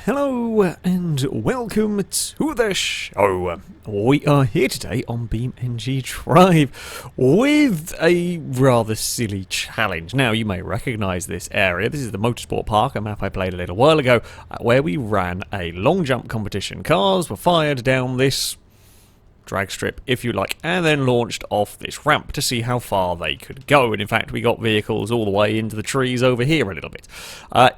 Hello and welcome to the show. We are here today on BeamNG Drive with a rather silly challenge. Now, you may recognise this area. This is the Motorsport Park, a map I played a little while ago, where we ran a long jump competition. Cars were fired down this drag strip, if you like, and then launched off this ramp to see how far they could go. And in fact, we got vehicles all the way into the trees over here a little bit.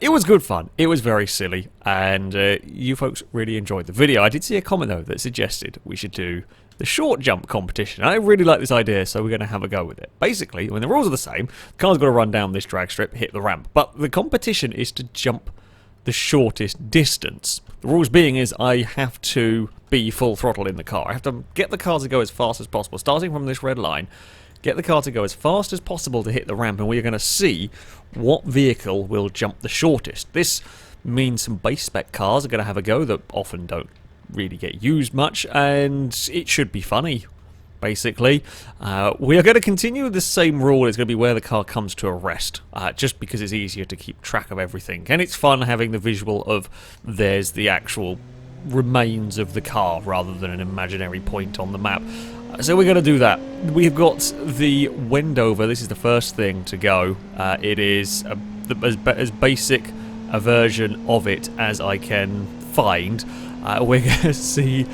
It was good fun. It was very silly, and you folks really enjoyed the video. I did see a comment, though, that suggested we should do the short jump competition. I really like this idea, so we're going to have a go with it. Basically, the rules are the same. The car's got to run down this drag strip, hit the ramp, but the competition is to jump the shortest distance. The rules being is I have to be full throttle in the car. I have to get the car to go as fast as possible, starting from this red line, get the car to go as fast as possible to hit the ramp, and we're going to see what vehicle will jump the shortest. This means some base spec cars are going to have a go that often don't really get used much, and it should be funny. Basically, we are going to continue the same rule. It's going to be where the car comes to a rest, just because it's easier to keep track of everything. And it's fun having the visual of there's the actual remains of the car rather than an imaginary point on the map. So we're going to do that. We've got the Wendover. This is the first thing to go. It is as basic a version of it as I can find. We're going to see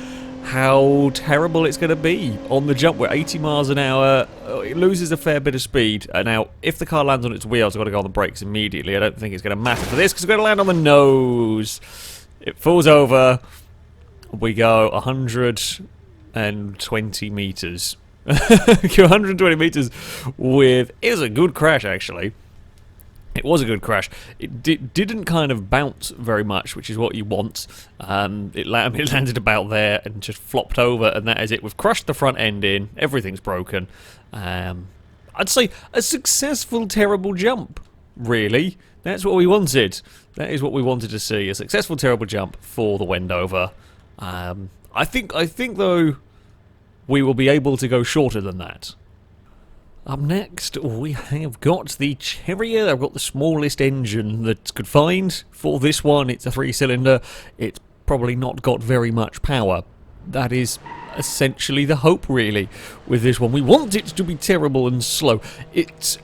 how terrible it's going to be on the jump. We're 80 miles an hour. It loses a fair bit of speed. Now, if the car lands on its wheels, I've got to go on the brakes immediately. I don't think it's going to matter for this because we're going to land on the nose. It falls over. We go 120 meters. 120 meters with... It was a good crash, actually. It was a good crash. It didn't kind of bounce very much, which is what you want. It landed about there and just flopped over, and that is it. We've crushed the front end in. Everything's broken. I'd say a successful, terrible jump, really. That's what we wanted. That is what we wanted to see. A successful, terrible jump for the Wendover. I think, though, we will be able to go shorter than that. Up next, we have got the Chariot. I've got the smallest engine that could find for this one. It's a 3-cylinder. It's probably not got very much power. That is essentially the hope, really, with this one. We want it to be terrible and slow. It's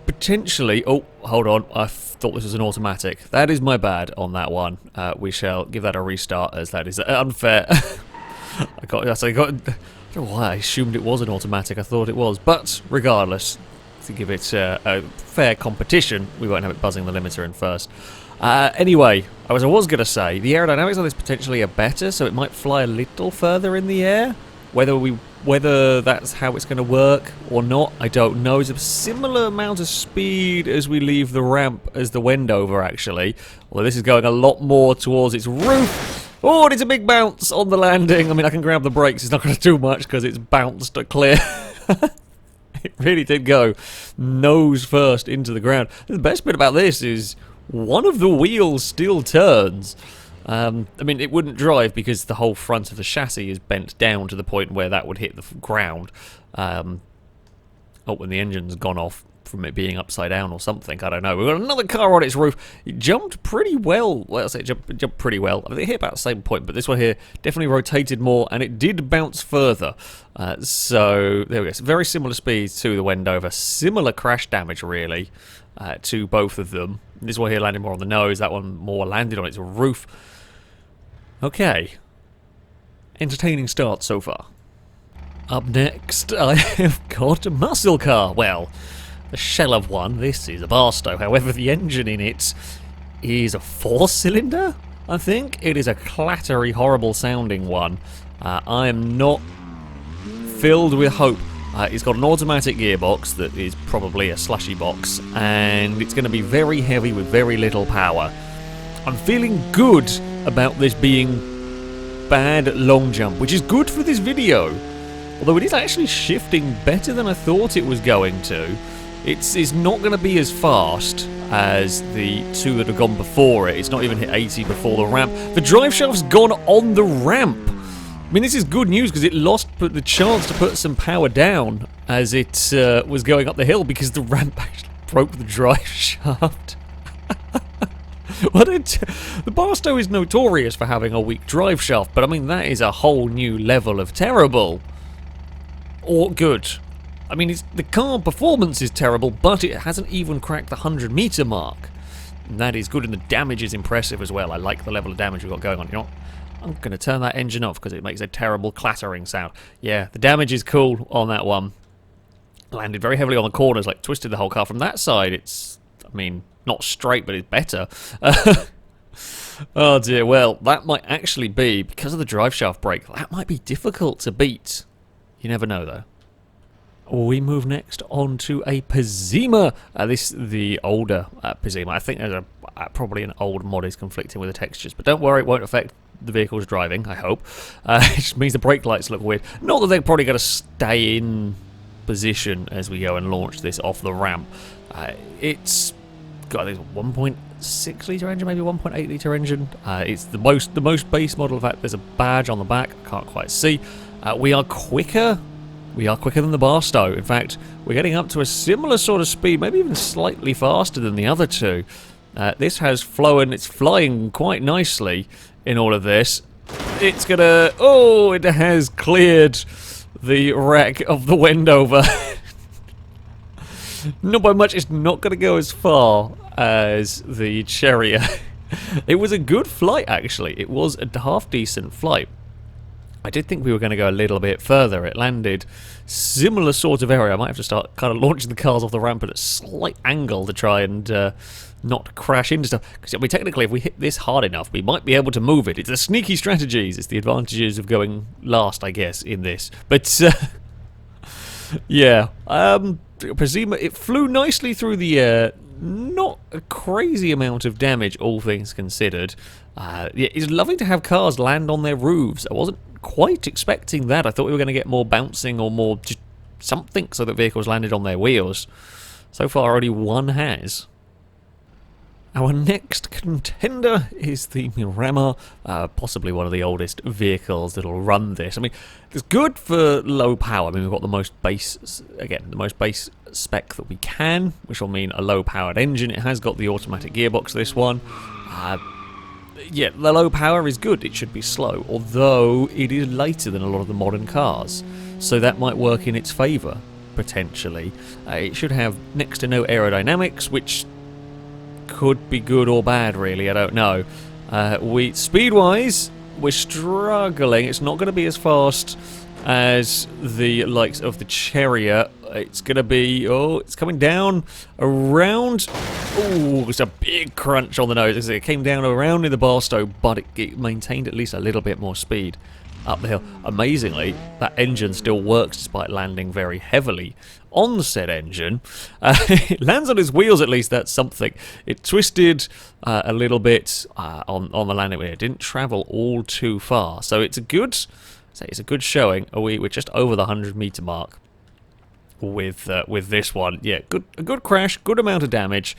potentially... Oh, hold on. I thought this was an automatic. That is my bad on that one. We shall give that a restart, as that is unfair. I don't know why I assumed it was an automatic. I thought it was, but regardless, to give it a fair competition, we won't have it buzzing the limiter in first. Anyway, as I was going to say, the aerodynamics on this potentially are better, so it might fly a little further in the air. Whether that's how it's going to work or not, I don't know. It's a similar amount of speed as we leave the ramp as the Wendover, actually. Although this is going a lot more towards its roof. Oh, and it's a big bounce on the landing. I mean, I can grab the brakes. It's not going to do much because it's bounced clear. It really did go nose first into the ground. The best bit about this is one of the wheels still turns. I mean, it wouldn't drive because the whole front of the chassis is bent down to the point where that would hit the ground. When the engine's gone off from it being upside down or something, I don't know. We've got another car on its roof. It jumped pretty well. Well, I say it jumped pretty well. I mean, it hit about the same point, but this one here definitely rotated more, and it did bounce further. So, there we go. It's very similar speeds to the Wendover. Similar crash damage, really, to both of them. This one here landed more on the nose. That one more landed on its roof. Okay. Entertaining start so far. Up next, I have got a muscle car. Well, the shell of one. This is a Barstow. However, the engine in it is a 4-cylinder, I think. It is a clattery, horrible sounding one. I am not filled with hope. It's got an automatic gearbox that is probably a slushy box, and it's going to be very heavy with very little power. I'm feeling good about this being bad long jump, which is good for this video. Although it is actually shifting better than I thought it was going to. It's not going to be as fast as the two that have gone before it. It's not even hit 80 before the ramp. The drive shaft's gone on the ramp. I mean, this is good news because it lost the chance to put some power down as it was going up the hill because the ramp actually broke the drive shaft. Well, the Barstow is notorious for having a weak drive shaft, but I mean, that is a whole new level of terrible. Or good. I mean, the car performance is terrible, but it hasn't even cracked the 100-meter mark. And that is good, and the damage is impressive as well. I like the level of damage we've got going on. You know what? I'm going to turn that engine off because it makes a terrible clattering sound. Yeah, the damage is cool on that one. Landed very heavily on the corners, like twisted the whole car. From that side, it's, I mean, not straight, but it's better. Oh dear, well, that might actually be, because of the drive shaft brake, that might be difficult to beat. You never know, though. We move next on to a Pazima. The older Pazima. I think there's probably an old mod is conflicting with the textures, but don't worry, it won't affect the vehicle's driving, I hope. It just means the brake lights look weird. Not that they're probably going to stay in position as we go and launch this off the ramp. It's got this 1.6 litre engine, maybe 1.8 litre engine. It's the most base model. In fact, there's a badge on the back. I can't quite see. We are quicker. We are quicker than the Barstow. In fact, we're getting up to a similar sort of speed, maybe even slightly faster than the other two. This has flown. It's flying quite nicely in all of this. It's gonna... Oh, it has cleared the wreck of the Wendover. Not by much. It's not going to go as far as the Chariot. It was a good flight, actually. It was a half-decent flight. I did think we were going to go a little bit further. It landed similar sort of area. I might have to start kind of launching the cars off the ramp at a slight angle to try and not crash into stuff. Because I mean, technically, if we hit this hard enough, we might be able to move it. It's the sneaky strategies. It's the advantages of going last, I guess, in this. But yeah, Pazima, it flew nicely through the air. Not a crazy amount of damage, all things considered. Yeah, it's lovely to have cars land on their roofs. I wasn't quite expecting that. I thought we were going to get more bouncing or more just something so that vehicles landed on their wheels. So far, only one has. Our next contender is the Miramar, possibly one of the oldest vehicles that'll run this. I mean, it's good for low power. I mean, we've got the most base, again, the most base spec that we can, which will mean a low-powered engine. It has got the automatic gearbox, this one. Yeah, the low power is good. It should be slow, although it is lighter than a lot of the modern cars, so that might work in its favour, potentially. It should have next to no aerodynamics, which could be good or bad, really. I don't know. Speed-wise, we're struggling. It's not going to be as fast as the likes of the Chariot. It's going to be... Oh, it's coming down around... Oh, it's a big crunch on the nose. It came down around in the Barstow, but it maintained at least a little bit more speed up the hill. Amazingly, that engine still works despite landing very heavily on said engine. It lands on its wheels, at least. That's something. It twisted a little bit on the landing. It didn't travel all too far, so it's a good... It's a good showing. We're just over the 100-meter mark with this one. Yeah, a good crash, good amount of damage.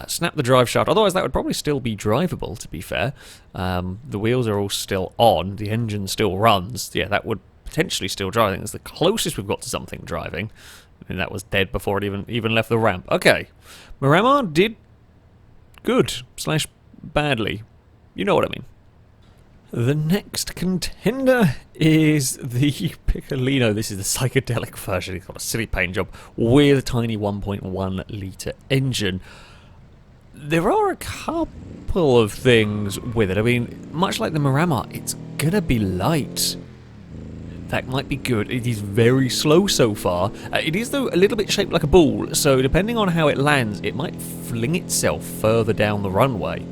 Snap the drive shaft. Otherwise, that would probably still be drivable, to be fair. The wheels are all still on. The engine still runs. Yeah, that would potentially still drive. I think that's the closest we've got to something driving. I mean, that was dead before it even left the ramp. Okay, Miramar did good / badly. You know what I mean. The next contender is the Piccolino. This is the psychedelic version. It's got a silly paint job with a tiny 1.1 litre engine. There are a couple of things with it. I mean, much like the Miramar, it's gonna be light. That might be good. It is very slow so far. It is, though, a little bit shaped like a ball, so depending on how it lands, it might fling itself further down the runway.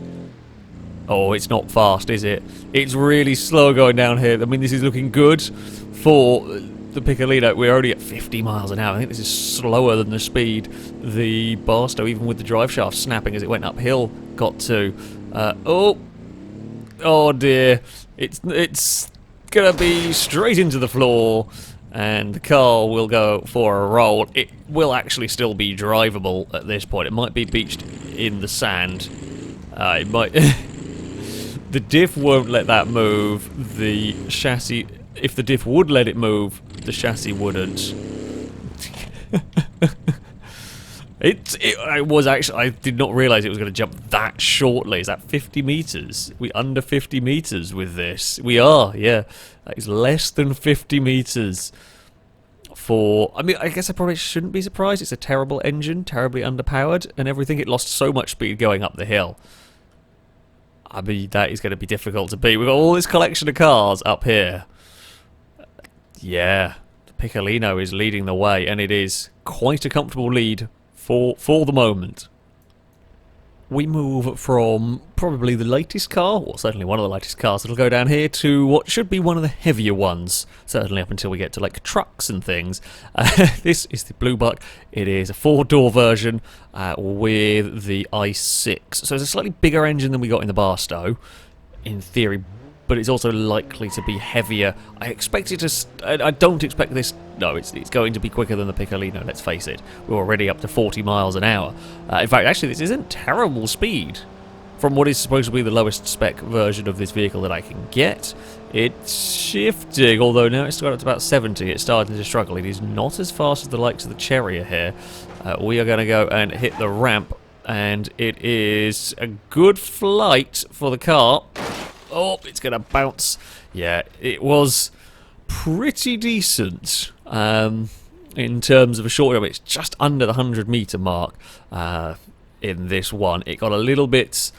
Oh, it's not fast, is it? It's really slow going down here. I mean, this is looking good for the Piccolino. We're already at 50 miles an hour. I think this is slower than the speed the Barstow, even with the drive shaft snapping as it went uphill, got to. Oh dear. It's gonna be straight into the floor, and the car will go for a roll. It will actually still be drivable at this point. It might be beached in the sand. It might... The diff won't let that move. The chassis... If the diff would let it move, the chassis wouldn't. It was actually, I did not realise it was going to jump that shortly. Is that 50 metres? We under 50 metres with this? We are, yeah. That is less than 50 metres for... I mean, I guess I probably shouldn't be surprised. It's a terrible engine, terribly underpowered, and everything. It lost so much speed going up the hill. I mean, that is going to be difficult to beat. We've got all this collection of cars up here. Yeah, the Piccolino is leading the way, and it is quite a comfortable lead for the moment. We move from probably the latest car, or certainly one of the latest cars that'll go down here, to what should be one of the heavier ones, certainly up until we get to like trucks and things. This is the Bluebuck. It is a 4-door version with the i6, so it's a slightly bigger engine than we got in the Barstow, in theory, but it's also likely to be heavier. I expect it to... I don't expect this... No, it's going to be quicker than the Piccolino, let's face it. We're already up to 40 miles an hour. In fact, actually, this isn't terrible speed from what is supposed to be the lowest spec version of this vehicle that I can get. It's shifting, although now it's got up to about 70. It's starting to struggle. It is not as fast as the likes of the Chariot here. We are going to go and hit the ramp, and it is a good flight for the car. Oh, it's going to bounce. Yeah, it was pretty decent in terms of a short jump. It's just under the 100-metre mark in this one. It got a little bit...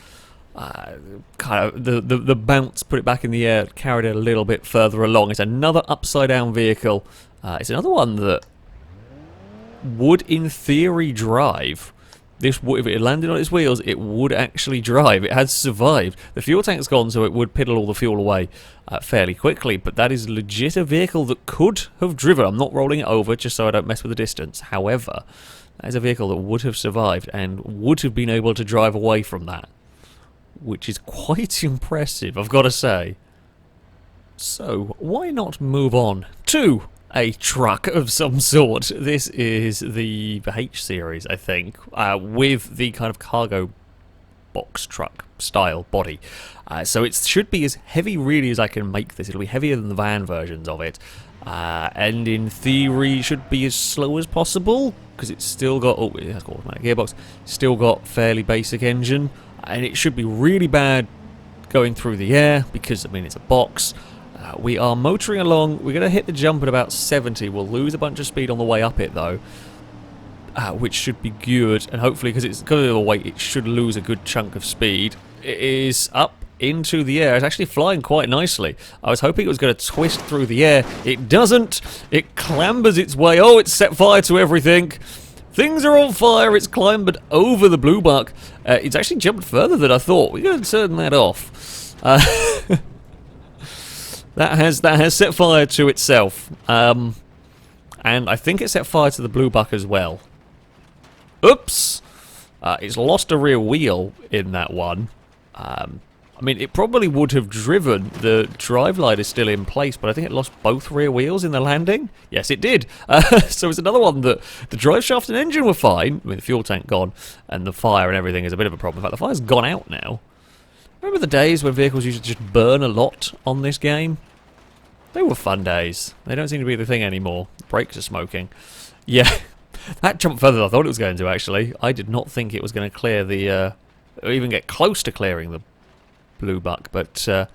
kind of the bounce put it back in the air, carried it a little bit further along. It's another upside-down vehicle. It's another one that would, in theory, drive. This, if it landed on its wheels, it would actually drive. It has survived. The fuel tank's gone, so it would piddle all the fuel away fairly quickly, but that is legit a vehicle that could have driven. I'm not rolling it over just so I don't mess with the distance. However, that is a vehicle that would have survived and would have been able to drive away from that, which is quite impressive, I've got to say. So, why not move on to a truck of some sort? This is the H series, I think, with the kind of cargo box truck style body. So it should be as heavy really as I can make this. It'll be heavier than the van versions of it. And in theory should be as slow as possible, because it's still got, oh, it has got automatic gearbox, still got fairly basic engine, and it should be really bad going through the air, because, I mean, it's a box. We are motoring along. We're going to hit the jump at about 70. We'll lose a bunch of speed on the way up it, though, which should be good. And hopefully, because it's got a little weight, it should lose a good chunk of speed. It is up into the air. It's actually flying quite nicely. I was hoping it was going to twist through the air. It doesn't. It clambers its way. Oh, it's set fire to everything. Things are on fire. It's clambered over the Bluebuck. It's actually jumped further than I thought. We're going to turn that off. That has set fire to itself, and I think it set fire to the Bluebuck as well. Oops! It's lost a rear wheel in that one. I mean, it probably would have driven. The drive light is still in place, but I think it lost both rear wheels in the landing. Yes, it did. So it's another one that the drive shaft and engine were fine. I mean, the fuel tank gone, and the fire and everything is a bit of a problem. In fact, the fire's gone out now. Remember the days when vehicles used to just burn a lot on this game? They were fun days. They don't seem to be the thing anymore. The brakes are smoking. Yeah, that jumped further than I thought it was going to, actually. I did not think it was going to clear the... or even get close to clearing the Bluebuck, but there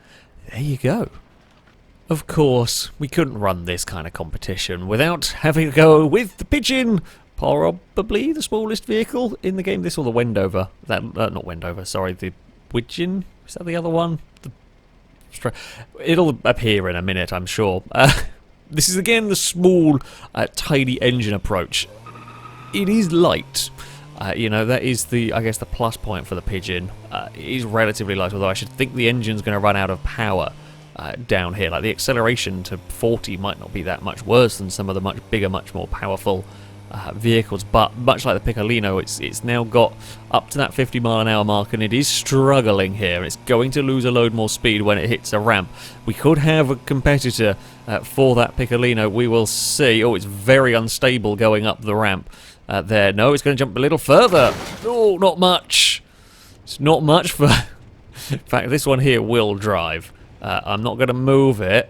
you go. Of course, we couldn't run this kind of competition without having to go with the Pigeon, probably the smallest vehicle in the game. This or the Wendover. Not Wendover, sorry, the Widgeon? Is that the other one? It'll appear in a minute, I'm sure. This is again the small, tiny engine approach. It is light. You know, that is the, I guess, the plus point for the Pigeon. It is relatively light, although I should think the engine's going to run out of power down here. Like, the acceleration to 40 might not be that much worse than some of the much bigger, much more powerful vehicles, but much like the Piccolino, it's now got up to that 50-mile-an-hour mark, and it is struggling here. It's going to lose a load more speed when it hits a ramp. We could have a competitor for that Piccolino. We will see. Oh, it's very unstable going up the ramp there. No, it's going to jump a little further. Oh, not much. It's not much for... In fact, this one here will drive. I'm not going to move it,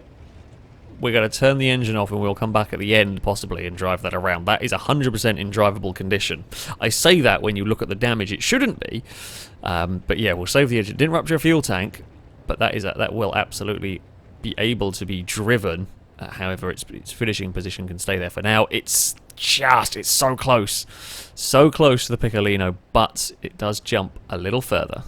we're going to turn the engine off and we'll come back at the end, possibly, and drive that around. That is 100% in drivable condition. I say that when you look at the damage, it shouldn't be. But yeah, we'll save the engine. It didn't rupture a fuel tank, but that will absolutely be able to be driven. However, its finishing position can stay there for now. It's so close. So close to the Piccolino, but it does jump a little further.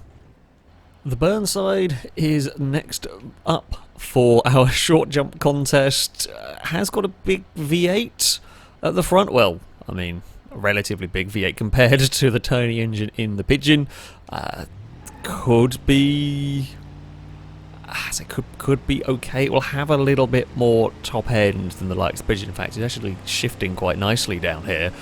The Burnside is next up for our short jump contest. Has got a big V8 at the front. Well, I mean, a relatively big V8 compared to the tiny engine in the Pigeon. Could be... could be okay. It will have a little bit more top end than the likes of Pigeon. In fact, it's actually shifting quite nicely down here.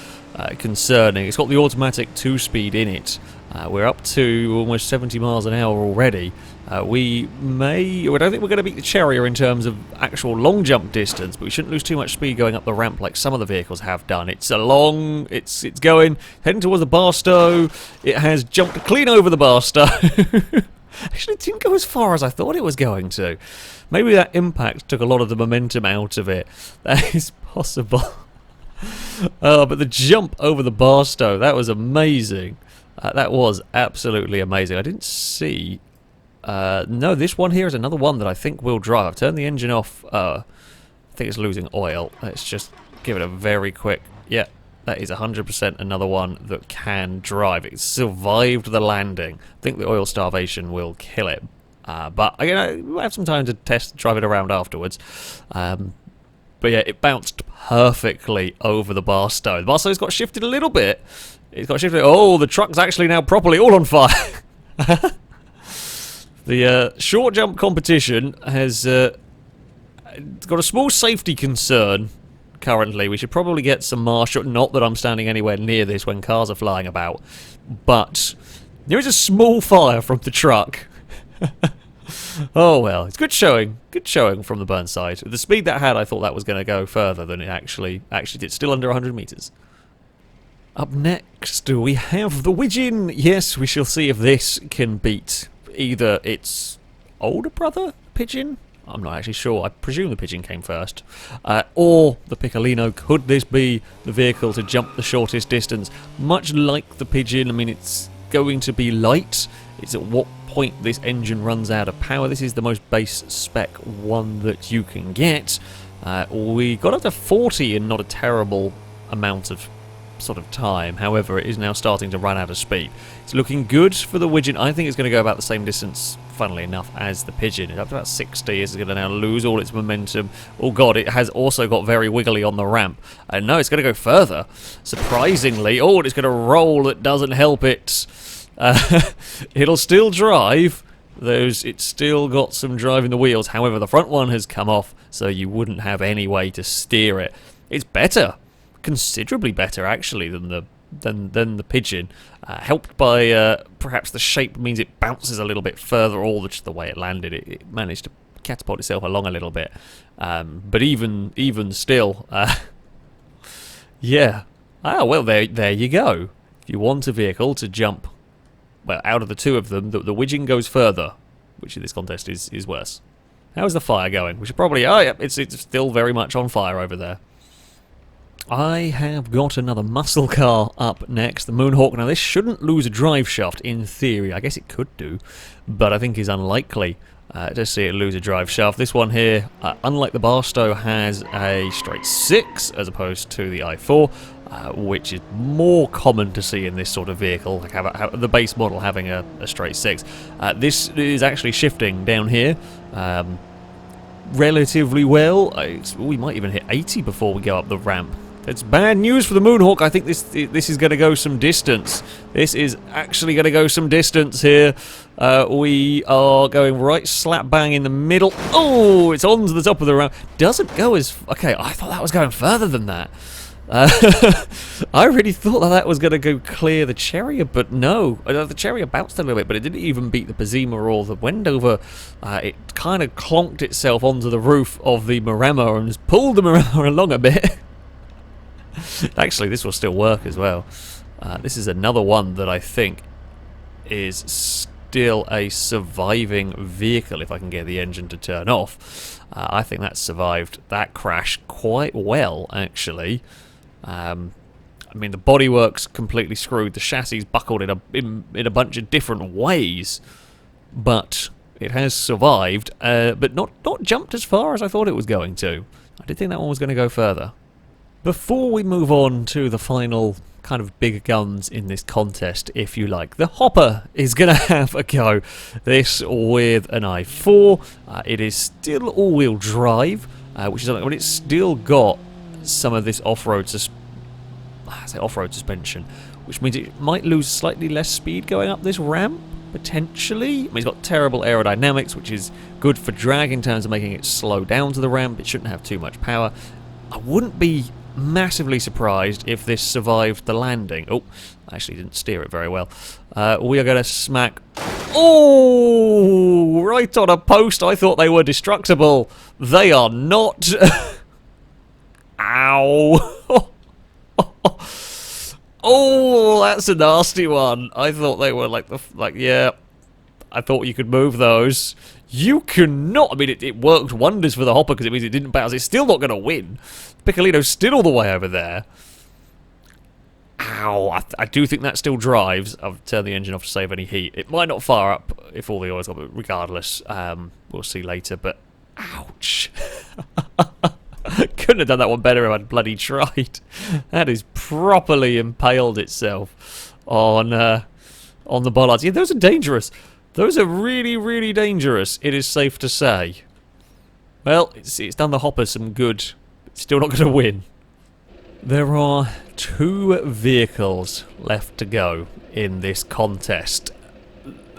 Concerning. It's got the automatic 2-speed in it. We're up to almost 70 miles an hour already. I don't think we're going to beat the Chariot in terms of actual long jump distance, but we shouldn't lose too much speed going up the ramp like some of the vehicles have done. It's going, heading towards the Barstow. It has jumped clean over the Barstow. Actually, it didn't go as far as I thought it was going to. Maybe that impact took a lot of the momentum out of it. That is possible. But the jump over the Barstow, that was amazing. That was absolutely amazing. I didn't see... no, this one here is another one that I think will drive. I've turned the engine off. I think it's losing oil. Let's just give it a very quick... Yeah, that is 100% another one that can drive. It survived the landing. I think the oil starvation will kill it. But again, we'll have some time to drive it around afterwards. But yeah, it bounced perfectly over the Barstow. The Barstow's got shifted a little bit. It's got shifted. Oh, the truck's actually now properly all on fire. The short jump competition has got a small safety concern currently. We should probably get some marshal. Not that I'm standing anywhere near this when cars are flying about, but there is a small fire from the truck. Oh well, it's good showing from the Burnside. The speed that had, I thought that was going to go further than it actually did. Still under 100 meters. Up next, we have the Widgeon. Yes, we shall see if this can beat either its older brother, Pigeon. I'm not actually sure. I presume the Pigeon came first. Or the Piccolino. Could this be the vehicle to jump the shortest distance? Much like the Pigeon, I mean, it's going to be light. It's at what point this engine runs out of power. This is the most base spec one that you can get. We got up to 40 in not a terrible amount of sort of time. However, it is now starting to run out of speed. It's looking good for the Widgeon. I think it's going to go about the same distance, funnily enough, as the Pigeon. It's up to about 60. It's going to now lose all its momentum. Oh god, it has also got very wiggly on the ramp. And no, it's going to go further. Surprisingly, oh, it's going to roll. It doesn't help it. It'll still drive. It's still got some drive in the wheels. However, the front one has come off, so you wouldn't have any way to steer it. It's better. Considerably better, actually, than the Pigeon, helped by perhaps the shape means it bounces a little bit further, or just the way it landed. It managed to catapult itself along a little bit, but even still, yeah. Ah, well, there you go. If you want a vehicle to jump, well, out of the two of them, the Widgeon goes further, which in this contest is worse. How's the fire going? We should probably... Oh, yeah, it's still very much on fire over there. I have got another muscle car up next, the Moonhawk. Now, this shouldn't lose a drive shaft in theory. I guess it could do, but I think it's unlikely to see it lose a drive shaft. This one here, unlike the Barstow, has a straight 6 as opposed to the i4, which is more common to see in this sort of vehicle, like the base model having a straight 6. This is actually shifting down here relatively well. We might even hit 80 before we go up the ramp. It's bad news for the Moonhawk. I think this is going to go some distance. This is actually going to go some distance here. We are going right slap bang in the middle. Oh, it's on to the top of the ramp. Doesn't go as... Okay, I thought that was going further than that. I really thought that was going to go clear the Chariot, but no. The Chariot bounced a little bit, but it didn't even beat the Pazima or the Wendover. It kind of clonked itself onto the roof of the Miramar and just pulled the Miramar along a bit. Actually, this will still work as well. This is another one that I think is still a surviving vehicle if I can get the engine to turn off. I think that's survived that crash quite well, actually. I mean, the bodywork's completely screwed. The chassis buckled in a bunch of different ways, but it has survived, but not jumped as far as I thought it was going to. I did think that one was going to go further. Before we move on to the final kind of big guns in this contest, if you like, the Hopper is going to have a go. This with an i4. It is still all-wheel drive, which is something, but it's still got some of this off-road suspension, which means it might lose slightly less speed going up this ramp, potentially. I mean, it's got terrible aerodynamics, which is good for drag in terms of making it slow down to the ramp. It shouldn't have too much power. I wouldn't be massively surprised if this survived the landing. Oh, I actually didn't steer it very well. We are going to smack... Oh! Right on a post. I thought they were destructible. They are not. Ow! Oh, that's a nasty one. I thought they were yeah. I thought you could move those. You cannot. I mean, it worked wonders for the Hopper because it means it didn't bounce. It's still not going to win. Piccolino's still all the way over there. Ow. I do think that still drives. I've turned the engine off to save any heat. It might not fire up if all the oil's gone, but regardless, we'll see later. But, ouch. Couldn't have done that one better if I'd bloody tried. That has properly impaled itself on the bollards. Yeah, those are dangerous. Those are really, really dangerous, it is safe to say. Well, it's done the Hopper some good. It's still not going to win. There are 2 vehicles left to go in this contest,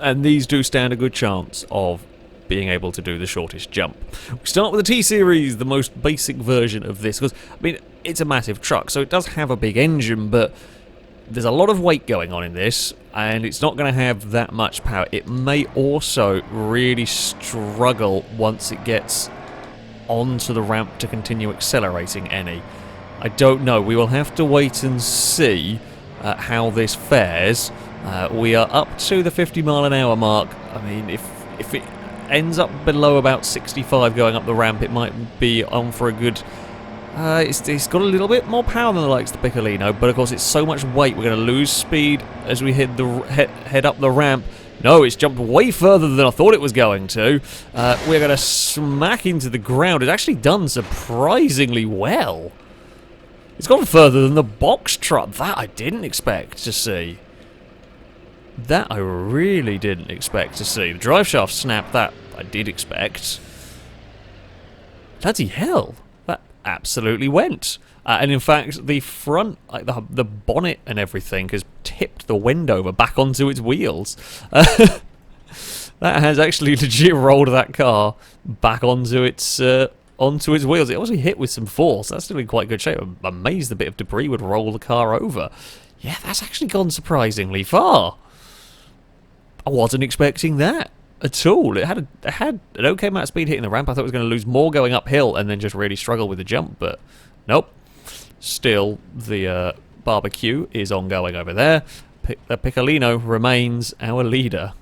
and these do stand a good chance of being able to do the shortest jump. We start with the T-Series, the most basic version of this, because, I mean, it's a massive truck, so it does have a big engine, but there's a lot of weight going on in this, and it's not going to have that much power. It may also really struggle once it gets onto the ramp to continue accelerating any. I don't know. We will have to wait and see how this fares. We are up to the 50-mile-an-hour mark. I mean, if it ends up below about 65 going up the ramp, it might be on for a good... It's got a little bit more power than the likes of the Piccolino, but of course it's so much weight, we're going to lose speed as we head up the ramp. No, it's jumped way further than I thought it was going to. We're going to smack into the ground. It's actually done surprisingly well. It's gone further than the box truck. That I didn't expect to see. That I really didn't expect to see. The drive shaft snapped, that I did expect. Bloody hell. That absolutely went. And in fact, the front, like the bonnet and everything, has tipped the Wendover back onto its wheels. That has actually legit rolled that car back onto its wheels. It obviously hit with some force. That's still in quite good shape. I'm amazed a bit of debris would roll the car over. Yeah, that's actually gone surprisingly far. I wasn't expecting that at all. It had an okay amount of speed hitting the ramp. I thought it was going to lose more going uphill and then just really struggle with the jump, but nope. Still, the barbecue is ongoing over there. The Piccolino remains our leader.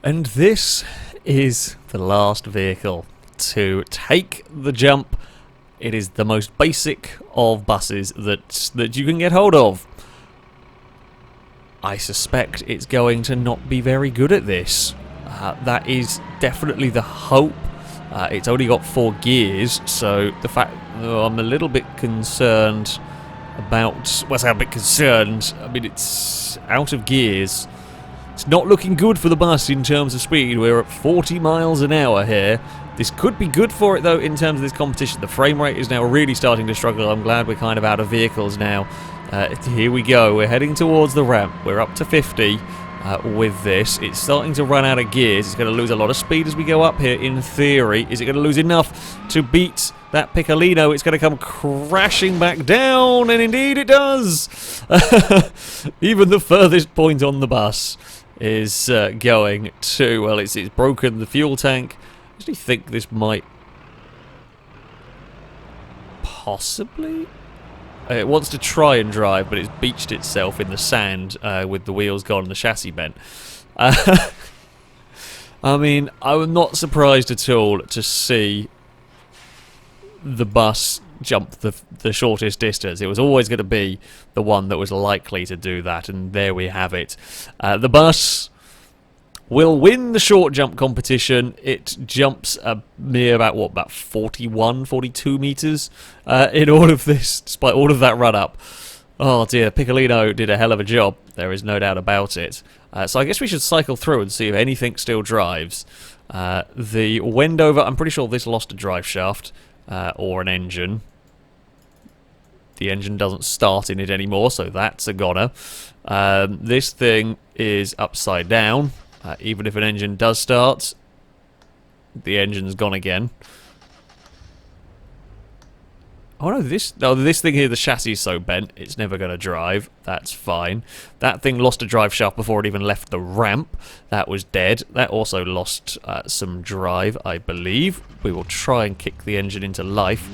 And this is the last vehicle to take the jump. It is the most basic of buses that you can get hold of. I suspect it's going to not be very good at this. That is definitely the hope. It's only got 4 gears, so the fact I'm a little bit concerned about... Well, I'm a bit concerned. I mean, it's out of gears. It's not looking good for the bus in terms of speed. We're at 40 miles an hour here. This could be good for it, though, in terms of this competition. The frame rate is now really starting to struggle. I'm glad we're kind of out of vehicles now. Here we go. We're heading towards the ramp. We're up to 50 with this. It's starting to run out of gears. It's going to lose a lot of speed as we go up here, in theory. Is it going to lose enough to beat that Piccolino? It's going to come crashing back down, and indeed it does! Even the furthest point on the bus is going to... Well, it's broken the fuel tank. I actually think this might... Possibly... It wants to try and drive, but it's beached itself in the sand with the wheels gone and the chassis bent. I mean, I'm not surprised at all to see the bus jumped the shortest distance. It was always going to be the one that was likely to do that, and there we have it. The bus will win the short jump competition. It jumps a mere about 41, 42 meters in all of this, despite all of that run up. Oh dear, Piccolino did a hell of a job. There is no doubt about it. So I guess we should cycle through and see if anything still drives. The Wendover, I'm pretty sure this lost a drive shaft or an engine. The engine doesn't start in it anymore, so that's a goner. This thing is upside down. Even if an engine does start, the engine's gone again. Oh no, this thing here, the chassis is so bent, it's never going to drive. That's fine. That thing lost a drive shaft before it even left the ramp. That was dead. That also lost some drive, I believe. We will try and kick the engine into life.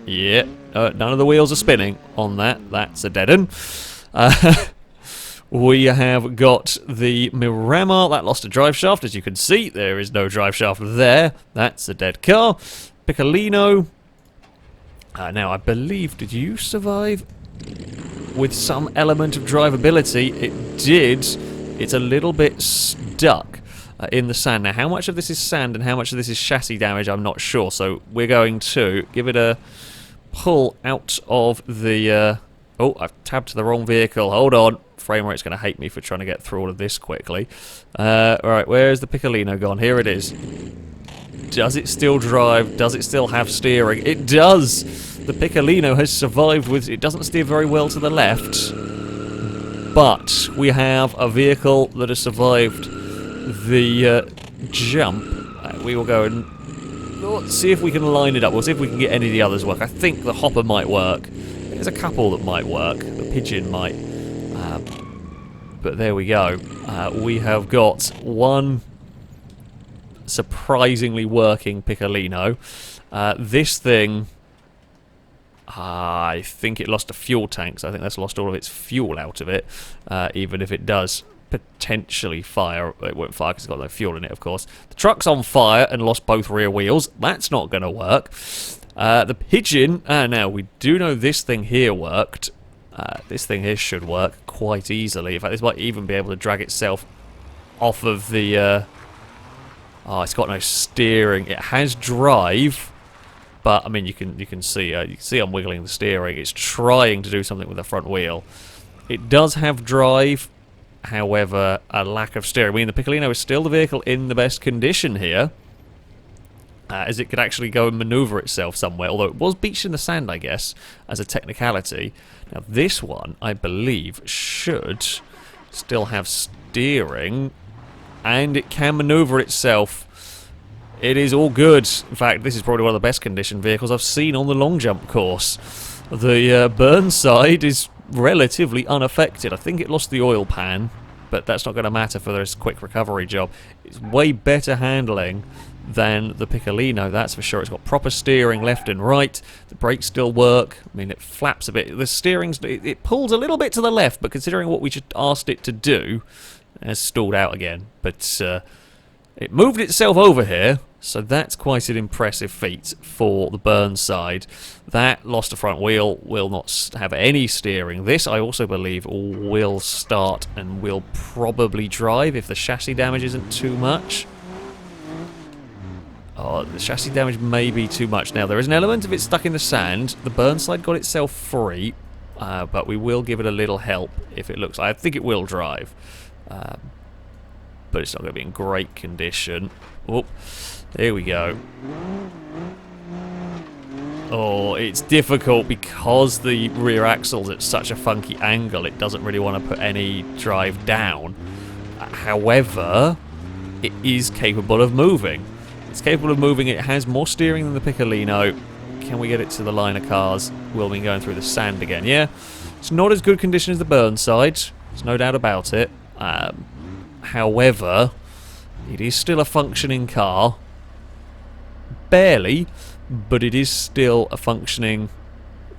Yeah, none of the wheels are spinning on that. That's a dead end. We have got the Miramar. That lost a drive shaft, as you can see. There is no drive shaft there. That's a dead car. Piccolino. Now, I believe, did you survive with some element of drivability? It did. It's a little bit stuck in the sand. Now, how much of this is sand and how much of this is chassis damage, I'm not sure. So we're going to give it a pull out of the... oh, I've tabbed to the wrong vehicle. Hold on. Frame rate's going to hate me for trying to get through all of this quickly. Alright, where's the Piccolino gone? Here it is. Does it still drive? Does it still have steering? It does! The Piccolino has survived with... It doesn't steer very well to the left. But we have a vehicle that has survived the jump. We will go and see if we can line it up. We'll see if we can get any of the others work. I think the Hopper might work. There's a couple that might work. The Pigeon might. But there we go. We have got one surprisingly working Piccolino. This thing, I think it lost a fuel tank, so I think that's lost all of its fuel out of it. Even if it does potentially fire, it won't fire because it's got no fuel in it, of course. The truck's on fire and lost both rear wheels. That's not going to work. The Pigeon, now we do know this thing here worked. This thing here should work quite easily. In fact, this might even be able to drag itself off of the... oh, it's got no steering. It has drive, but I mean, you can see I'm wiggling the steering. It's trying to do something with the front wheel. It does have drive, however, a lack of steering. I mean, the Piccolino is still the vehicle in the best condition here, as it could actually go and maneuver itself somewhere, although it was beached in the sand, I guess, as a technicality. Now, this one, I believe, should still have steering, and it can maneuver itself. It is all good. In fact, this is probably one of the best conditioned vehicles I've seen on the long jump course. The Burnside is relatively unaffected. I think it lost the oil pan, but that's not going to matter for this quick recovery job. It's way better handling than the Piccolino, that's for sure. It's got proper steering left and right. The brakes still work. I mean, it flaps a bit. The steering's... It pulls a little bit to the left, but considering what we just asked it to do, it has stalled out again. But it moved itself over here, so that's quite an impressive feat for the Burnside. That lost a front wheel, will not have any steering. This, I also believe, will start and will probably drive if the chassis damage isn't too much. Oh, the chassis damage may be too much. Now, there is an element of it stuck in the sand. The Burnside got itself free, but we will give it a little help if it looks like... I think it will drive, but it's not going to be in great condition. Oh, there we go. Oh, it's difficult because the rear axle's at such a funky angle. It doesn't really want to put any drive down. However, it is capable of moving. It's capable of moving. It has more steering than the Piccolino. Can we get it to the line of cars? Will we be going through the sand again? Yeah. It's not as good condition as the Burnside. There's no doubt about it. However, it is still a functioning car. Barely, but it is still a functioning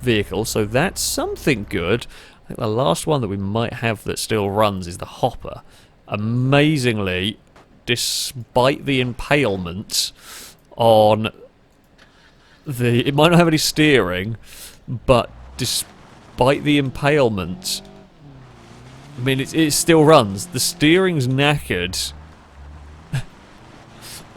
vehicle, so that's something good. I think the last one that we might have that still runs is the Hopper. Amazingly, despite the impalement on it might not have any steering, but despite the impalement, I mean, it still runs. The steering's knackered.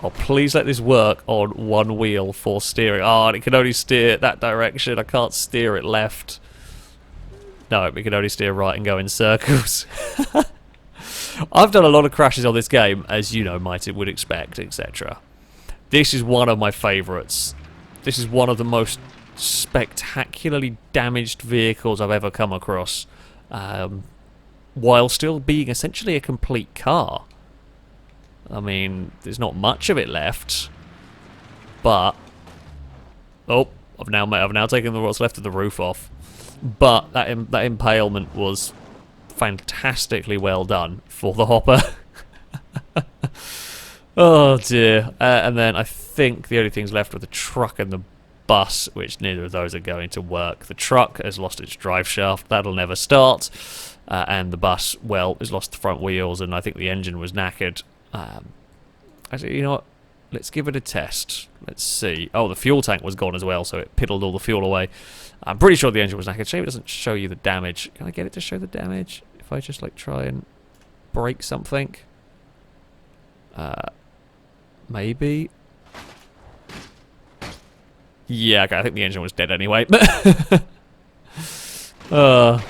Oh, please let this work on one wheel for steering. Oh, and it can only steer that direction. I can't steer it left. No, we can only steer right and go in circles. I've done a lot of crashes on this game, as you know, would expect, etc. This is one of my favourites. This is one of the most spectacularly damaged vehicles I've ever come across, while still being essentially a complete car. I mean, there's not much of it left, but oh, I've now taken what's left of the roof off. But that impalement was fantastically well done for the Hopper. Oh dear. And then I think the only things left were the truck and the bus, which neither of those are going to work. The truck has lost its drive shaft, that'll never start. And the bus, well, has lost the front wheels, and I think the engine was knackered. Actually, you know what? Let's give it a test. Let's see. Oh, the fuel tank was gone as well, so it piddled all the fuel away. I'm pretty sure the engine was knackered. Shame it doesn't show you the damage. Can I get it to show the damage? If I just, like, try and break something? Maybe? Yeah, okay, I think the engine was dead anyway. Oh,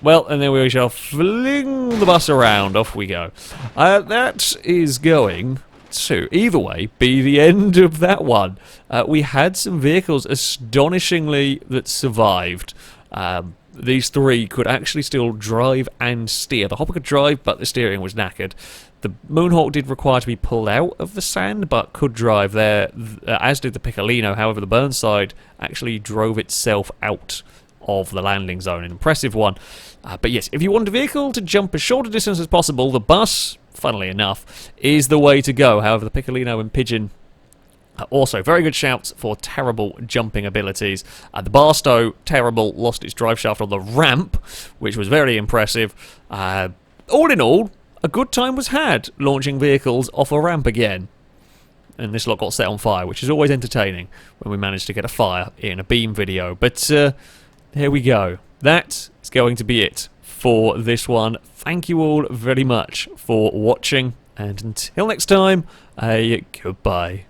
well, and then we shall fling the bus around. Off we go. That is going to, either way, be the end of that one. We had some vehicles, astonishingly, that survived. These three could actually still drive and steer. The Hopper could drive, but the steering was knackered. The Moonhawk did require to be pulled out of the sand, but could drive there, as did the Piccolino. However, the Burnside actually drove itself out of the landing zone. An impressive one. But yes, if you want a vehicle to jump as short a distance as possible, the bus, funnily enough, is the way to go. However, the Piccolino and Pigeon are also very good shouts for terrible jumping abilities. The Barstow, terrible, lost its drive shaft on the ramp, which was very impressive. All in all, a good time was had launching vehicles off a ramp again. And this lot got set on fire, which is always entertaining when we manage to get a fire in a Beam video. But here we go. That is going to be it for this one. Thank you all very much for watching, and until next time, goodbye.